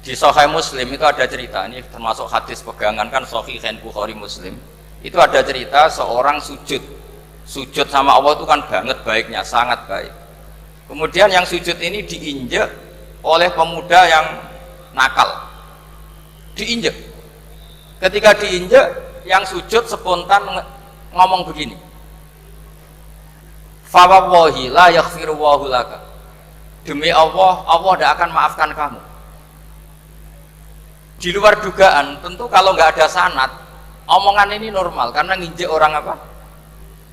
Di Sahih Muslim itu ada cerita, ini termasuk hadis pegangan kan Sahih Bukhari Muslim. Itu ada cerita seorang sujud sama Allah itu kan banget baiknya, sangat baik. Kemudian yang sujud ini diinjek oleh pemuda yang nakal, diinjek. Ketika diinjek, yang sujud spontan ngomong begini, fa wallahi la yaghfiru Allahu laka, demi Allah, Allah tidak akan maafkan kamu. Di luar dugaan, tentu kalau nggak ada sanad, omongan ini normal karena nginjek orang apa?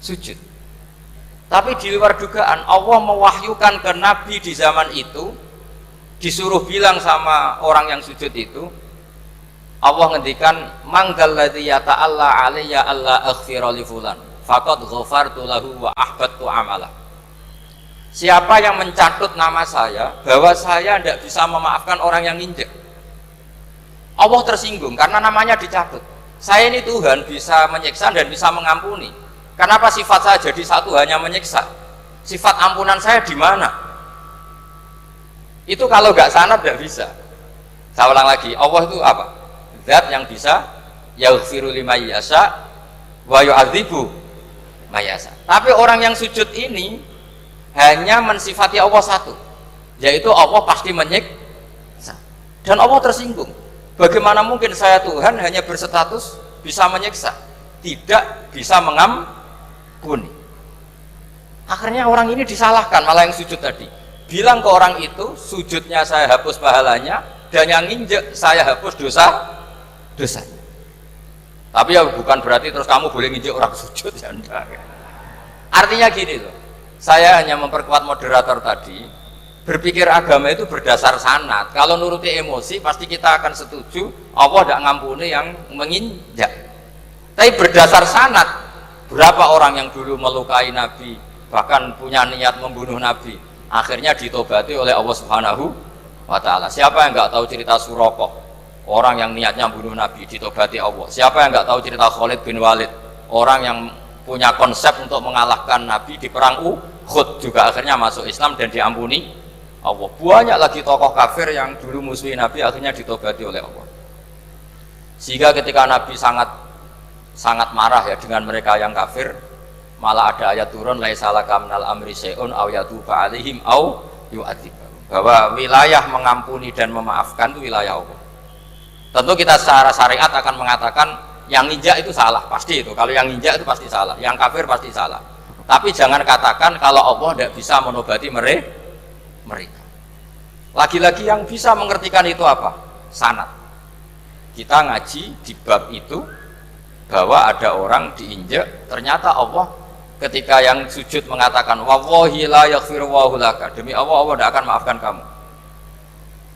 Sujud. Tapi di luar dugaan, Allah mewahyukan ke Nabi di zaman itu, disuruh bilang sama orang yang sujud itu, Allah ngendikan, manggal ladzi yata'alla alayya alla aghfira li fulan faqad ghafartu lahu wa ahbattu amalah. Siapa yang mencatut nama saya bahwa saya tidak bisa memaafkan orang yang nginjek, Allah tersinggung karena namanya dicatut. Saya ini Tuhan bisa menyiksa dan bisa mengampuni. Kenapa sifat saya jadi satu hanya menyiksa? Sifat ampunan saya di mana? Itu kalau nggak sanad tidak bisa. Saya ulang lagi, Allah itu apa? Zat yang bisa yaghfiru liman yasha wa yu'adzibu may yasha. Tapi orang yang sujud ini hanya mensifati Allah satu, yaitu Allah pasti menyiksa. Dan Allah tersinggung. Bagaimana mungkin saya Tuhan hanya berstatus bisa menyiksa, tidak bisa mengampuni? Akhirnya orang ini disalahkan, malah yang sujud tadi bilang ke orang itu, sujudnya saya hapus pahalanya, dan yang nginjek saya hapus dosanya. Tapi ya bukan berarti terus kamu boleh nginjek orang sujud, ya enggak. Artinya gini loh, saya hanya memperkuat moderator tadi, berpikir agama itu berdasar sanad. Kalau nuruti emosi pasti kita akan setuju Allah tidak ngampuni yang menginjak. Tapi berdasar sanad, berapa orang yang dulu melukai Nabi, bahkan punya niat membunuh Nabi, akhirnya ditobati oleh Allah Subhanahu wa Ta'ala. Siapa yang nggak tahu cerita Surakoh, orang yang niatnya membunuh Nabi, ditobati Allah. Siapa yang nggak tahu cerita Khalid bin Walid, orang yang punya konsep untuk mengalahkan Nabi di perang Uhud, juga akhirnya masuk Islam dan diampuni Allah. Banyak lagi tokoh kafir yang dulu musuhi Nabi akhirnya ditobati oleh Allah. Sehingga ketika Nabi sangat marah ya dengan mereka yang kafir, malah ada ayat turun laisa laka minal amri syai'un aw yatuba alaihim aw yu'adzibahum, bahwa wilayah mengampuni dan memaafkan itu wilayah Allah. Tentu kita secara syariat akan mengatakan yang injak itu salah, pasti itu. Kalau yang injak itu pasti salah, yang kafir pasti salah. Tapi jangan katakan kalau Allah tidak bisa menobati mereka. Lagi-lagi yang bisa mengertikan itu apa? Sanad. Kita ngaji di bab itu bahwa ada orang diinjak, ternyata Allah ketika yang sujud mengatakan wallahi la yaghfiru Allahu laka, demi Allah, Allah tidak akan maafkan kamu.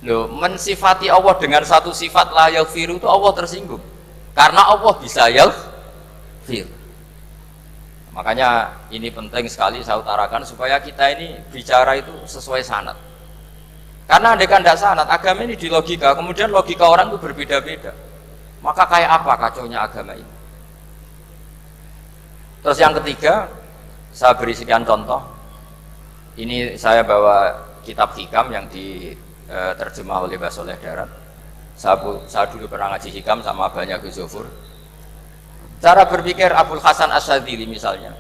Loh, mensifati Allah dengan satu sifat la yaghfiru itu Allah tersinggung karena Allah bisa yaghfir. Makanya ini penting sekali saya utarakan supaya kita ini bicara itu sesuai sanad. Karena andaikan tidak sanad, agama ini di logika, kemudian logika orang itu berbeda-beda. Maka kayak apa kacaunya agama ini? Terus yang ketiga, saya beri sekian contoh. Ini saya bawa kitab hikam yang diterjemah oleh Mbah Soleh Darat. Saya dulu pernah ngaji hikam sama banyak Gus Zofur. Cara berpikir Abul Hasan Asyadzili misalnya,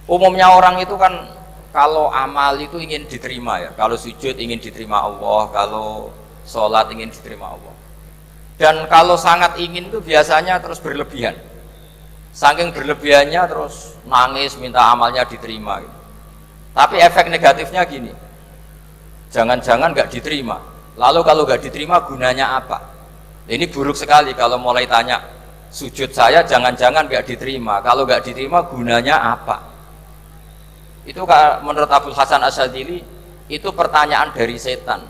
umumnya orang itu kan kalau amal itu ingin diterima ya, kalau sujud ingin diterima Allah, kalau sholat ingin diterima Allah, dan kalau sangat ingin itu biasanya terus berlebihan, saking berlebihannya terus nangis minta amalnya diterima gitu. Tapi efek negatifnya gini, jangan-jangan nggak diterima, lalu kalau nggak diterima gunanya apa? Ini buruk sekali kalau mulai tanya sujud saya jangan-jangan nggak diterima, kalau nggak diterima gunanya apa? Itu menurut Abul Hasan Asyadzili itu pertanyaan dari setan.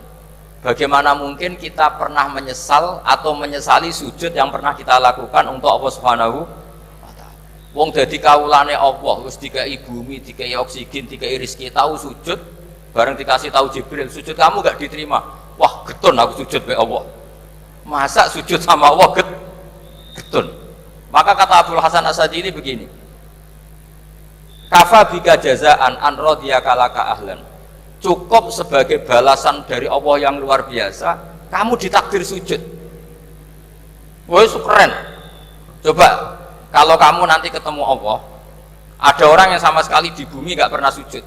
Bagaimana mungkin kita pernah menyesal atau menyesali sujud yang pernah kita lakukan untuk Allah Subhanahu wa Ta'ala? Wong dadi kawulane Allah, wis dikai bumi, dikai oksigen, dikai rezeki, tahu sujud, bareng dikasih tahu Jibril, sujud kamu nggak diterima. Wah, getun aku sujud be Allah. Masa sujud sama Allah getun? Maka kata Abul Hasan Asyadzili begini, kafa bika jazaan an radiyaka laka ahlan, cukup sebagai balasan dari Allah yang luar biasa kamu ditakdir sujud. Woi, keren. Coba kalau kamu nanti ketemu Allah, ada orang yang sama sekali di bumi nggak pernah sujud.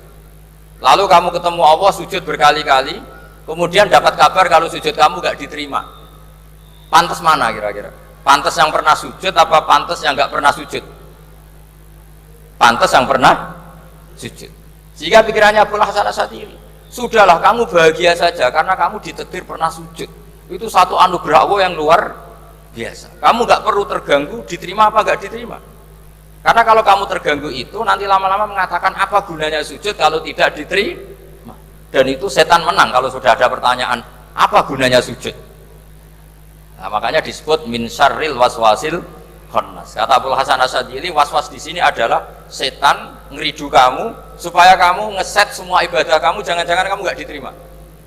Lalu kamu ketemu Allah sujud berkali-kali, kemudian dapat kabar kalau sujud kamu nggak diterima. Pantas mana kira-kira? Pantas yang pernah sujud apa pantas yang nggak pernah sujud? Pantas yang pernah sujud. Jika pikirannya Abul Hasan Asyadzili, sudahlah kamu bahagia saja karena kamu ditakdir pernah sujud. Itu satu anugerah Allah yang luar biasa. Kamu nggak perlu terganggu diterima apa nggak diterima. Karena kalau kamu terganggu itu nanti lama-lama mengatakan apa gunanya sujud kalau tidak diterima. Dan itu setan menang kalau sudah ada pertanyaan apa gunanya sujud. Nah, makanya disebut min syarril waswasil khannas. Kata Abul Hasan Asyadzili, waswas di sini adalah setan ngeridu kamu supaya kamu ngeset semua ibadah kamu, jangan-jangan kamu nggak diterima.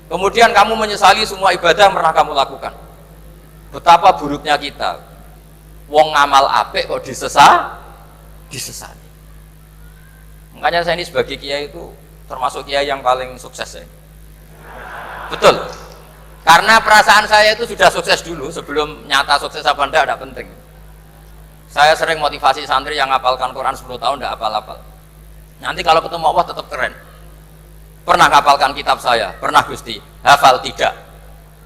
Kemudian kamu menyesali semua ibadah yang pernah kamu lakukan. Betapa buruknya kita. Wong ngamal apik kok disesali. Makanya saya ini sebagai kiai itu termasuk kiai yang paling sukses ya. Betul. Karena perasaan saya itu sudah sukses dulu sebelum nyata sukses apa enggak penting. Saya sering motivasi santri yang ngapalkan Quran 10 tahun enggak hafal-hafal. Nanti kalau ketemu Allah tetap keren. Pernah ngapalkan kitab saya? Pernah Gusti. Hafal tidak.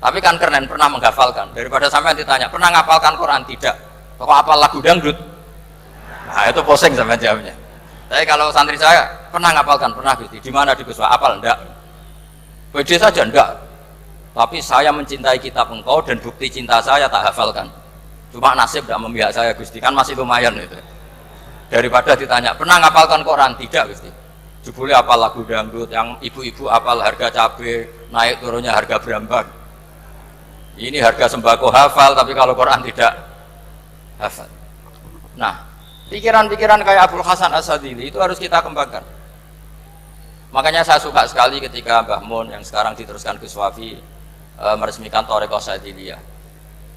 Tapi kan keren pernah menghafalkan. Daripada sampai ditanya, pernah ngapalkan Quran? Tidak. Kok hafal lagu dangdut? Nah, itu posing sama jawabnya. Tapi kalau santri saya, pernah ngapalkan? Pernah Gusti. Di mana di Guswa? Hafal enggak? Pede saja enggak. Tapi saya mencintai kitab engkau dan bukti cinta saya tak hafalkan. Cuma nasib tidak memihak saya Gusti, kan masih lumayan itu. Daripada ditanya, pernah ngapalkan Quran? Tidak Gusti. Jebule apal lagu dangdut, yang ibu-ibu apal harga cabai, naik turunnya harga berambang. Ini harga sembako hafal, tapi kalau Quran tidak hafal. Nah, pikiran-pikiran kayak Abul Hasan Asyadzili itu harus kita kembangkan. Makanya saya suka sekali ketika Mbah Mun yang sekarang diteruskan Gus Wafi meresmikan Thariqah Syadziliyah.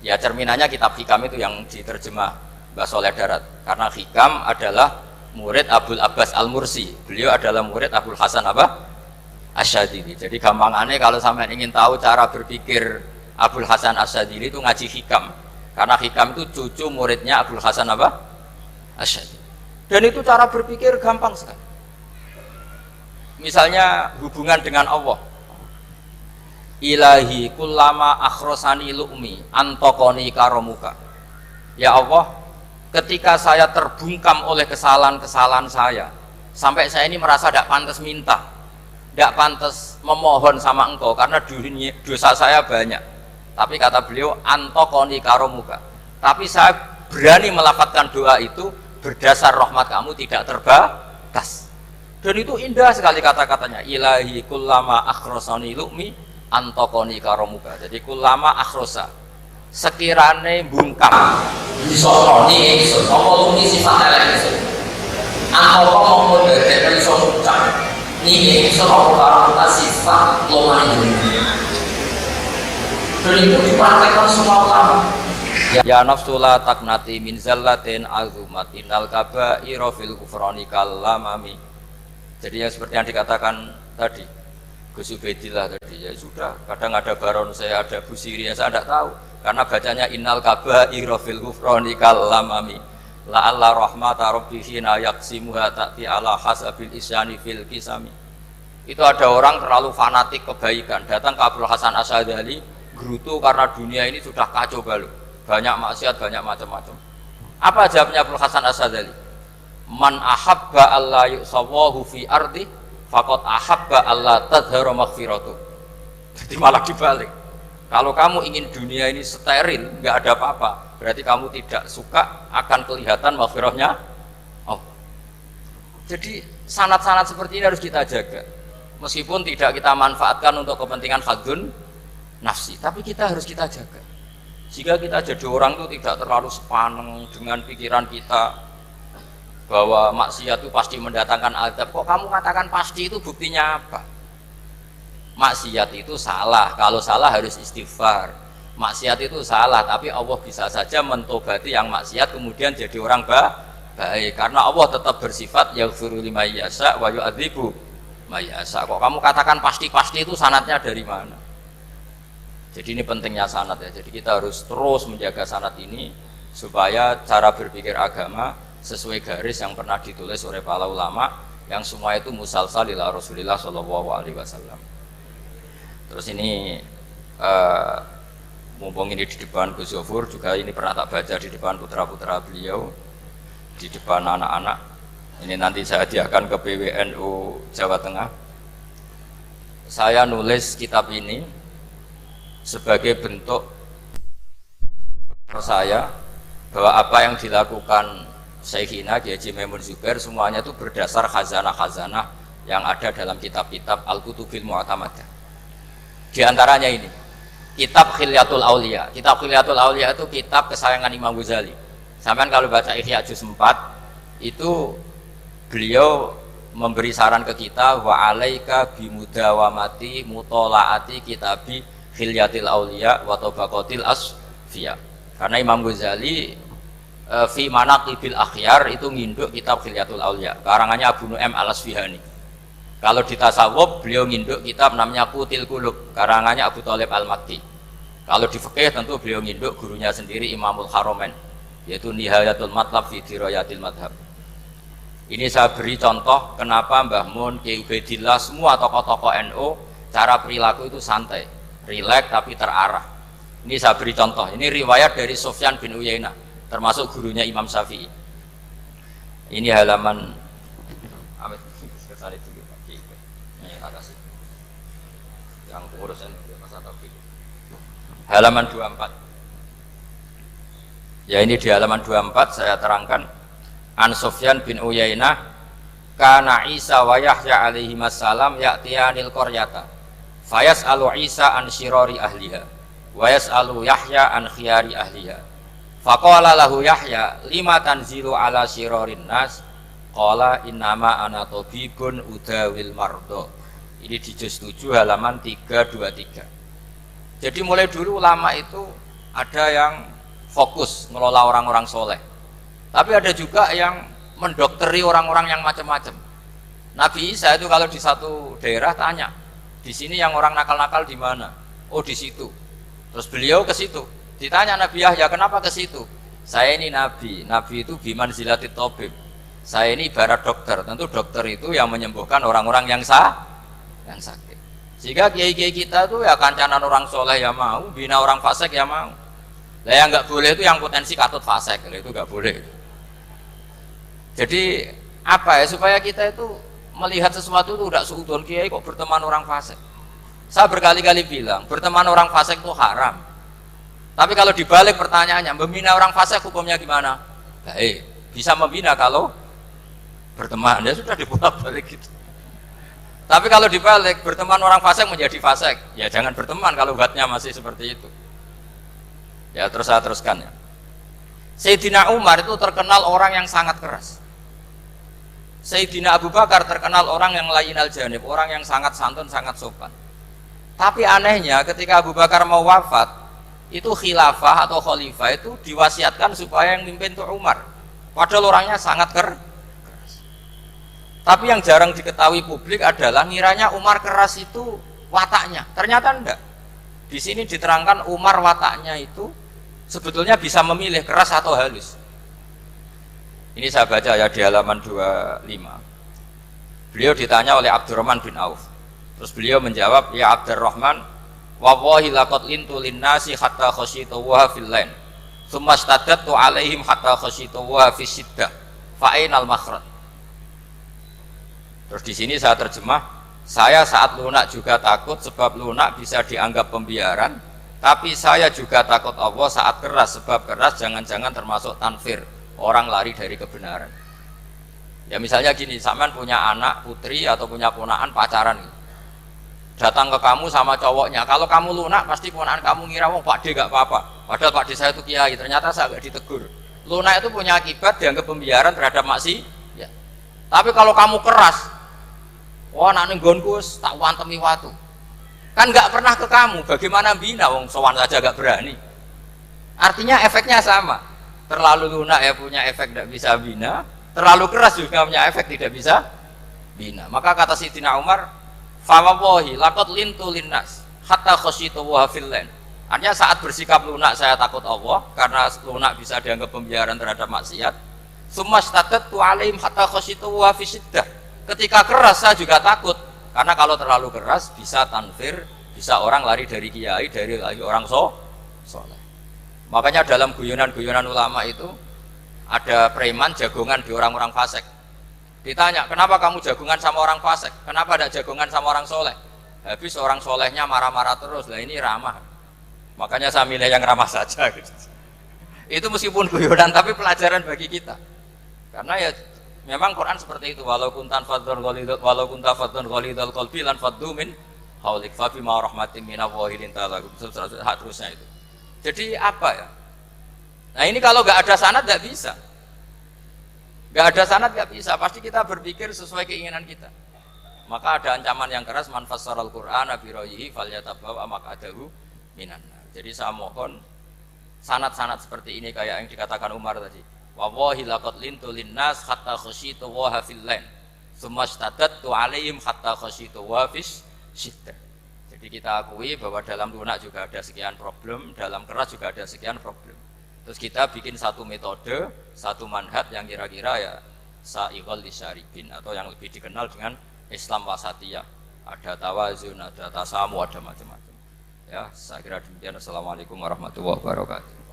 Ya cerminannya kitab Hikam itu yang diterjemah Mbah Soleh Darat. Karena Hikam adalah murid Abul Abbas Al-Mursi. Beliau adalah murid Abul Hasan Asyadzili. Jadi gampangannya kalau sampai ingin tahu cara berpikir Abul Hasan Asyadzili itu ngaji Hikam. Karena Hikam itu cucu muridnya Abul Hasan Asyadzili. Dan itu cara berpikir gampang sekali. Misalnya hubungan dengan Allah. Ilahi kullama akhrosani lu'mi antokoni karomuka. Ya Allah, ketika saya terbungkam oleh kesalahan-kesalahan saya, sampai saya ini merasa tidak pantas minta, tidak pantas memohon sama engkau karena dosa saya banyak. Tapi kata beliau, antokoni karomuka. Tapi saya berani melafadzkan doa itu berdasar rahmat kamu tidak terbatas. Dan itu indah sekali kata-katanya. Ilahi kullama akhrosani lu'mi antokoni karomuka. Jadi kullama akhrosa sekirane bungkam disosoni ingsun apa lumi sifat elek ingsun antoko mongko dedek iso ngucap niki ingsun apa karo sifat lomane dunia. Dan itu dipraktekkan semua ulama. Ya nafsu la taknati min zallatin azumatin al kaba'ira fil kufrani kalamami. Jadi yang seperti yang dikatakan tadi Gus Ubaidillah tadi, ya sudah, kadang ada Baron saya, ada Busiri, saya tidak tahu karena bacanya innal kaba'ira fil kufrani kalamami la'alla rahmata rabbihi na yaqsimuha ta'ti ala hasabil isyani fil kisami. Itu ada orang terlalu fanatik kebaikan datang ke Abul Hasan Asyadzili gerutu karena dunia ini sudah kacau balau, banyak maksiat, banyak macam-macam. Apa jawabnya Abul Hasan Asyadzili? Man ahabba alla yusawahu fi ardi faqad ahabba alla tadhara maghfiratu. Jadi malah dibalik. Kalau kamu ingin dunia ini steril, nggak ada apa-apa, berarti kamu tidak suka akan kelihatan maghfirahnya Allah. Jadi sanad-sanad seperti ini harus kita jaga. Meskipun tidak kita manfaatkan untuk kepentingan hadun nafsi, tapi kita harus kita jaga. Jika kita jadi orang itu tidak terlalu sepaneng dengan pikiran kita bahwa maksiat itu pasti mendatangkan azab. Kok kamu katakan pasti, itu buktinya apa? Maksiat itu salah, kalau salah harus istighfar. Maksiat itu salah, tapi Allah bisa saja mentobati yang maksiat kemudian jadi orang baik. Karena Allah tetap bersifat yaghfiru liman yasha wa yu'adzibu may yasha. Kok kamu katakan pasti-pasti, itu sanadnya dari mana? Jadi ini pentingnya sanad ya. Jadi kita harus terus menjaga sanad ini supaya cara berpikir agama sesuai garis yang pernah ditulis oleh para ulama yang semua itu musalsal ila Rasulillah Shallallahu Alaihi Wasallam. Terus ini mumpung ini di depan Gus Zofur juga ini pernah tak baca di depan putra-putra beliau, di depan anak-anak. Ini nanti saya hadiahkan ke PWNU Jawa Tengah. Saya nulis kitab ini sebagai bentuk saya bahwa apa yang dilakukan Syekhina Kiai Haji Maimun Zubair semuanya itu berdasar khazanah-khazanah yang ada dalam kitab-kitab Al-Kutubil Mu'tamadah. Di antaranya ini, kitab Khilyatul Auliya. Kitab Khilyatul Auliya itu kitab kesayangan Imam Ghazali. Sampai kalau baca Ihya Juz 4 itu beliau memberi saran ke kita wa alaika bimudawamati mutolaati kitabi Khilyatil Auliya wa tabaqatil asfiya. Karena Imam Ghazali fi manaqibil akhyar itu nginduk kitab Khilyatul Auliya karangannya Abu Nu'aim Al-Asfihani. Kalau di tasawuf beliau nginduk kitab namanya Qutil Qulub karangannya Abu Thalib Al-Makki. Kalau di fikih tentu beliau nginduk gurunya sendiri Imamul Haramain yaitu Nihayatul Matlab fi Dirayatil Madhab. Ini saya beri contoh kenapa Mbah Mun, Kiai Ubaidillah, semua tokoh-tokoh NU cara perilaku itu santai, rileks tapi terarah. Ini saya beri contoh, ini riwayat dari Sufyan bin Uyainah termasuk gurunya Imam Syafi'i. Ini halaman yang pengurusan halaman 24. Ya ini di halaman 24 saya terangkan An Sufyan bin Uyainah kana Isa wa Yahya alaihi wassalam ya'tiyanil qaryata fayas'alu Isa an syirari ahliha wa yas'alu Yahya an khiyari ahliha. Faqala lahu Yahya lima tanzilu ala syirarin nas qala innama ana tabibun udawil mardo. Ini di juz 7 halaman 323. Jadi mulai dulu ulama itu ada yang fokus ngelola orang-orang soleh, tapi ada juga yang mendokteri orang-orang yang macam-macam. Nabi Isa itu kalau di satu daerah tanya, di sini yang orang nakal-nakal di mana? Oh di situ. Terus beliau ke situ. Ditanya Nabi Yahya, kenapa ke situ? Saya ini nabi. Nabi itu biman zilatit tabib. Saya ini ibarat dokter. Tentu dokter itu yang menyembuhkan orang-orang yang sakit. Sehingga kiai-kiai kita itu ya kancanan orang soleh ya mau, bina orang fasik ya mau. Lah yang nggak boleh itu yang potensi katut fasik, itu nggak boleh. Jadi apa ya supaya kita itu melihat sesuatu itu tidak seudon kiai kok berteman orang fasik. Saya berkali-kali bilang berteman orang fasik itu haram. Tapi kalau dibalik pertanyaannya, membina orang fasik hukumnya gimana? Baik, bisa membina kalau berteman, ya sudah dibolak-balik gitu. Tapi kalau dibalik berteman orang fasik menjadi fasik, ya jangan berteman kalau buatnya masih seperti itu. Ya terus saya teruskan ya. Sayyidina Umar itu terkenal orang yang sangat keras. Sayyidina Abu Bakar terkenal orang yang layyinal janib, orang yang sangat santun, sangat sopan. Tapi anehnya ketika Abu Bakar mau wafat, itu khilafah atau khalifah itu diwasiatkan supaya yang mimpin itu Umar. Padahal orangnya sangat keras. Tapi yang jarang diketahui publik adalah ngiranya Umar keras itu wataknya. Ternyata enggak. Di sini diterangkan Umar wataknya itu sebetulnya bisa memilih keras atau halus. Ini saya baca ya di halaman 25. Beliau ditanya oleh Abdurrahman bin Auf. Terus beliau menjawab, ya Abdurrahman, wallahi laqad lintu linnasi hatta khasyitu wa fil lain. Tsumma staddattu alaihim hatta khasyitu wa fi siddah. Fa ainal makhraj. Terus di sini saya terjemah, saya saat lunak juga takut sebab lunak bisa dianggap pembiaran, tapi saya juga takut Allah saat keras sebab keras jangan-jangan termasuk tanfir, orang lari dari kebenaran. Ya misalnya gini, sampean punya anak putri atau punya ponakan pacaran, datang ke kamu sama cowoknya, kalau kamu lunak pasti ponakan kamu ngira wong Pak D gak apa-apa, padahal Pak D saya itu kiai, ternyata saya gak ditegur. Lunak itu punya akibat dianggap pembiaran terhadap maksiat. Ya. Tapi kalau kamu keras, wah nak nenggonku tak wantemi watu, kan nggak pernah ke kamu, bagaimana bina wong sowan saja gak berani. Artinya efeknya sama, terlalu lunak ya punya efek tidak bisa bina, terlalu keras juga punya efek tidak bisa bina. Maka kata Sayyidina Umar, fa wallahi laqad lintu linnas hatta khasyitu wa fil lain Artinya saat bersikap lunak saya takut Allah karena lunak bisa dianggap pembiaran terhadap maksiat. Sumastadatu alaihim hatta khasyitu wa fi syiddah. Ketika keras saya juga takut karena kalau terlalu keras bisa tanfir, bisa orang lari dari kiai, dari orang soleh. Makanya dalam guyonan-guyonan ulama itu ada preman jagongan di orang-orang fasik. Ditanya, kenapa kamu jagongan sama orang fasik? Kenapa tidak jagongan sama orang soleh? Habis orang solehnya marah-marah terus, lah ini ramah. Makanya saya milih yang ramah saja. Gitu. Itu meskipun guyonan, tapi pelajaran bagi kita. Karena ya memang Quran seperti itu. Walau kunta fadzon ghalidhal qalbi lan faddu min haulik fa bima rahmatin minallahi linta lahum. Terusnya itu. Jadi apa ya? Nah ini kalau nggak ada sanad nggak bisa. Nggak ada sanad nggak bisa. Pasti kita berpikir sesuai keinginan kita. Maka ada ancaman yang keras, man fassaral Qur'ana bi ra'yihi falyatabawwa maq'adahu minan nar. Jadi saya mohon sanad-sanad seperti ini kayak yang dikatakan Umar tadi. Wallahi laqad lintu linnas hatta khasyitu wa hafil lain. Sumastadatu alaihim hatta khasyitu wa fis syiddah. Jadi kita akui bahwa dalam lunak juga ada sekian problem, dalam keras juga ada sekian problem. Terus kita bikin satu metode, satu manhaj yang kira-kira ya sa'iqal lisyaribin atau yang lebih dikenal dengan Islam wasatiyah. Ada tawazun, ada tasamu, ada macam-macam. Ya, saya kira demikian. Assalamualaikum warahmatullahi wabarakatuh.